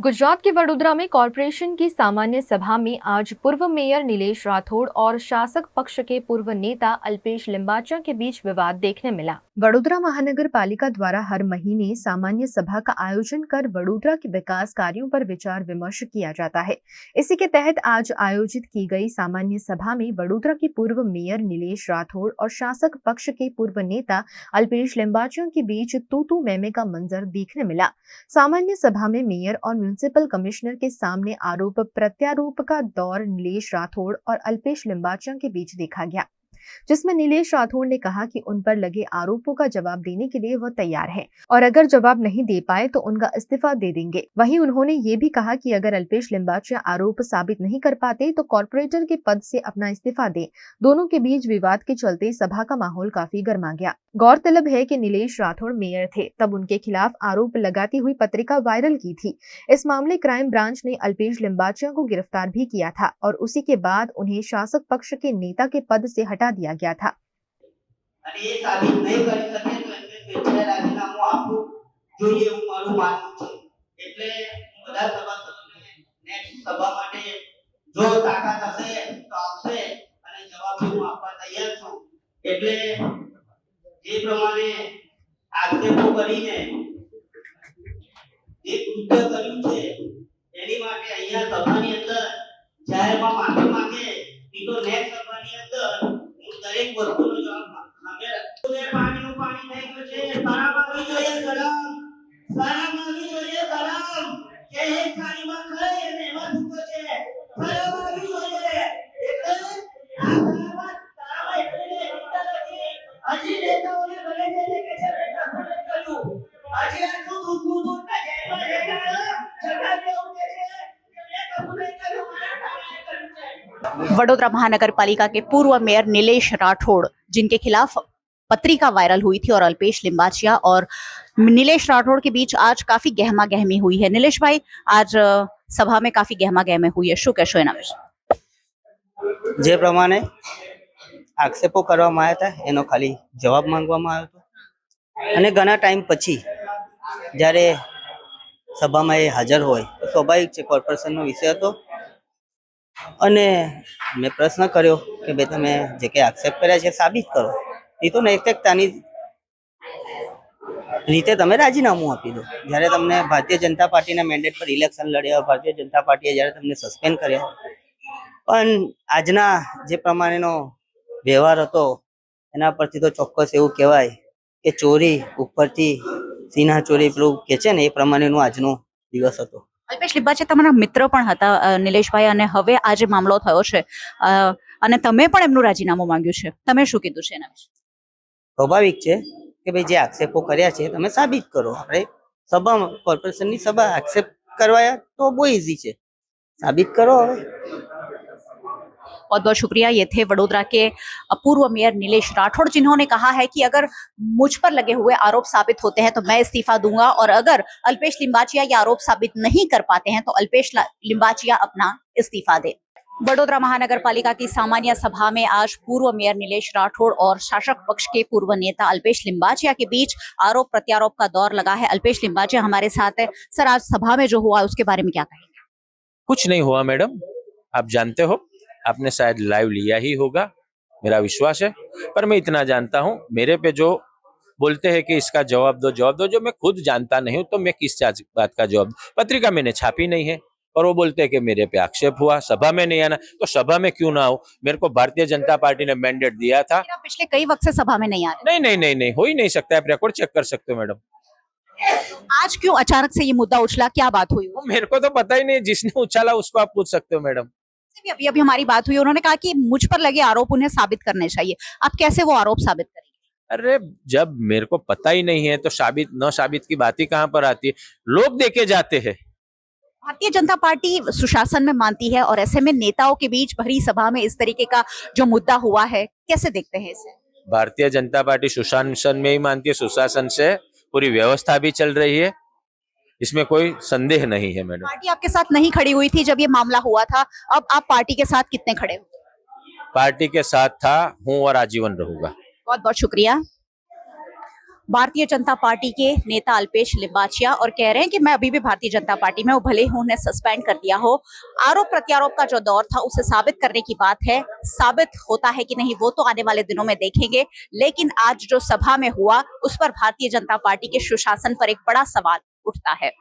गुजरात के वडोदरा में कॉरपोरेशन की सामान्य सभा में आज पूर्व मेयर नीलेश राठौड़ और शासक पक्ष के पूर्व नेता अल्पेश लिंबाचा के बीच विवाद देखने मिला। वडोदरा महानगर पालिका द्वारा हर महीने सामान्य सभा का आयोजन कर वडोदरा के विकास कार्यों पर विचार विमर्श किया जाता है। इसी के तहत आज आयोजित की गई सामान्य सभा में वडोदरा के पूर्व मेयर नीलेश राठौड़ और शासक पक्ष के पूर्व नेता अल्पेश लिंबाचा के बीच तू मैमे का मंजर देखने मिला। सामान्य सभा में मेयर और म्युनिसिपल कमिश्नर के सामने आरोप प्रत्यारोप का दौर नीलेश राठौड़ और अल्पेश लिंबाचा के बीच देखा गया, जिसमें नीलेश राठौड़ ने कहा कि उन पर लगे आरोपों का जवाब देने के लिए वह तैयार है और अगर जवाब नहीं दे पाए तो उनका इस्तीफा दे देंगे। वहीं उन्होंने ये भी कहा कि अगर अल्पेश लिंबाचा आरोप साबित नहीं कर पाते तो कॉर्पोरेटर के पद से अपना इस्तीफा दे। दोनों के बीच विवाद के चलते सभा का माहौल काफी गर्मा गया। गौरतलब है कि नीलेश राठौड़ मेयर थे, तब उनके खिलाफ आरोप लगाती हुई पत्रिका वायरल की थी। इस मामले क्राइम ब्रांच ने अल्पेश लिंबाचा को गिरफ्तार भी किया था और उसी के बाद उन्हें शासक पक्ष के नेता के पद से हटा दिया गया था। અને એ સાબિત નહીં કરી શકે તો એમને સ્વેચ્છાએ રાજીનામું આપવું જોઈએ એવું મારું માનવું છે। એટલે બધા સભાસદોને નેક્સ્ટ સભા માટે જો તાકાત હશે તો આવશે અને જવાબ હું આપવા તૈયાર છું। એટલે જે પ્રમાણે આક્ષેપો કરીને જે કૃત્ય કર્યું છે એની માટે અહીંયા સભાની અંદર જાહેરમાં માફી માંગે નહીં તો નેક્સ્ટ સભાની અંદર હું દરેક વસ્તુનો જવાબ पानी नहीं बचे सारा पानी જોઈએ સલામ સારા પાણી જોઈએ સલામ કે એક ખાણીમાં ખાય અને એમાં ધૂકો છે સારા પાણી જોઈએ એટલે આ સલામત સારામાં એટલે એકતા નથી હજી નેતાઓને ગલે છે કે છે બેટા ભલે કર્યું હજી આટલું દૂધ ના જેલમાં જઈને છતાં કેવું કે છે કે મેં કબૂલ નહીં કર્યું મારા ઠાણાએ કર્યું છે। वडोदरा महानगर पालिका के पूर्व मेयर नीलेश राठौड़, जिनके खिलाफ पत्रिका वायरल हुई थी, और अल्पेश लिंबाचिया और नीलेश राठौड़ के बीच आज काफी गहमा गहमी हुई है। नीलेश भाई, आज सभा में काफी गहमा गहमी हुई है, शू कहो एना विषे? જે પ્રમાણે આક્ષેપો કરવામાં આવ્યા હતા એનો ખાલી જવાબ માંગવામાં આવ્યો હતો અને ઘણા ટાઈમ પછી જ્યારે સભામાં એ હાજર હોય તો સ્વાભાવિક છે કોર્પોરેશનનો વિષય હતો અને મેં પ્રશ્ન કર્યો કે ભાઈ તમે જે કંઈ આક્ષેપ કર્યા છે સાબિત કરો, એ તો નૈતિકતાની રીતે તમે રાજીનામું આપી દો। જ્યારે તમને ભારતીય જનતા પાર્ટીના મેન્ડેટ પર ઇલેક્શન લડ્યા, ભારતીય જનતા પાર્ટીએ જ્યારે તમને સસ્પેન્ડ કર્યા, પણ આજના જે પ્રમાણેનો વ્યવહાર હતો એના પરથી તો ચોક્કસ એવું કહેવાય કે ચોરી ઉપરથી સીના ચોરી પેલું કે છે ને એ પ્રમાણેનો આજનો દિવસ હતો। અલ્પેશ લિંબાચિયા તમારા મિત્ર પણ હતા નિલેશભાઈ, અને હવે આ જે મામલો થયો છે અને તમે પણ એમનું રાજીનામું માંગ્યું છે, તમે શું કીધું છે એના વિશે? સ્વાભાવિક છે કે ભાઈ જે આક્ષેપો કર્યા છે તમે સાબિત કરો। આપણે સભા કોર્પોરેશનની સભા આક્ષેપ કરવાયા તો બહુ ઈઝી છે, સાબિત કરો। હવે बहुत बहुत शुक्रिया। ये थे वडोदरा के पूर्व मेयर नीलेश राठौड़, जिन्होंने कहा है कि अगर मुझ पर लगे हुए आरोप साबित होते हैं तो मैं इस्तीफा दूंगा, और अगर अल्पेश लिंबाचिया ये आरोप साबित नहीं कर पाते हैं तो अल्पेश लिंबाचिया अपना इस्तीफा दे। वडोदरा महानगर पालिका की सामान्य सभा में आज पूर्व मेयर नीलेश राठौड़ और शासक पक्ष के पूर्व नेता अल्पेश लिंबाचिया के बीच आरोप प्रत्यारोप का दौर लगा है। अल्पेश लिंबाचिया हमारे साथ है। सर, आज सभा में जो हुआ उसके बारे में क्या कहेंगे? कुछ नहीं हुआ मैडम, आप जानते हो, आपने शायद लाइव लिया ही होगा, मेरा विश्वास है। पर मैं इतना जानता हूं, मेरे पे जो बोलते हैं कि इसका जवाब दो, जो मैं खुद जानता नहीं हूं तो मैं किस बात का जवाब? पत्रिका मैंने छापी नहीं है और वो बोलते हैं कि मेरे पे आक्षेप हुआ, सभा में नहीं आना, तो सभा में क्यों ना हो? मेरे को भारतीय जनता पार्टी ने मैंडेट दिया था। आप पिछले कई वक्त से सभा में नहीं आ रहे। नहीं, हो ही नहीं सकता। आप रिकॉर्ड चेक कर सकते हो मैडम। आज क्यों अचानक से ये मुद्दा उछला, क्या बात हुई? मेरे को तो पता ही नहीं, जिसने उछाला उसको आप पूछ सकते हो मैडम। अभी हमारी बात हुई, उन्होंने कहा कि मुझ पर लगे आरोप उन्हें साबित करने चाहिए। आप कैसे वो आरोप साबित करेंगे? अरे जब मेरे को पता ही नहीं है तो साबित न साबित की बात ही कहां पर आती है? लोग देखे जाते हैं। भारतीय जनता पार्टी सुशासन में मानती है, और ऐसे में नेताओं के बीच भरी सभा में इस तरीके का जो मुद्दा हुआ है, कैसे देखते हैं इसे? भारतीय जनता पार्टी सुशासन में ही मानती है, सुशासन से पूरी व्यवस्था भी चल रही है, इसमें कोई संदेह नहीं है मैडम। पार्टी आपके साथ नहीं खड़ी हुई थी जब ये मामला हुआ था, अब आप पार्टी के साथ कितने खड़े हो? पार्टी के साथ था, हूं और आजीवन रहूंगा। बहुत बहुत शुक्रिया। भारतीय जनता पार्टी के नेता अल्पेश लिंबाचिया और कह रहे हैं कि मैं अभी भी भारतीय जनता पार्टी में हूं, भले ही उन्हें सस्पेंड कर दिया हो। आरोप प्रत्यारोप का जो दौर था उसे साबित करने की बात है, साबित होता है कि नहीं वो तो आने वाले दिनों में देखेंगे। लेकिन आज जो सभा में हुआ उस पर भारतीय जनता पार्टी के सुशासन पर एक बड़ा सवाल उठता है।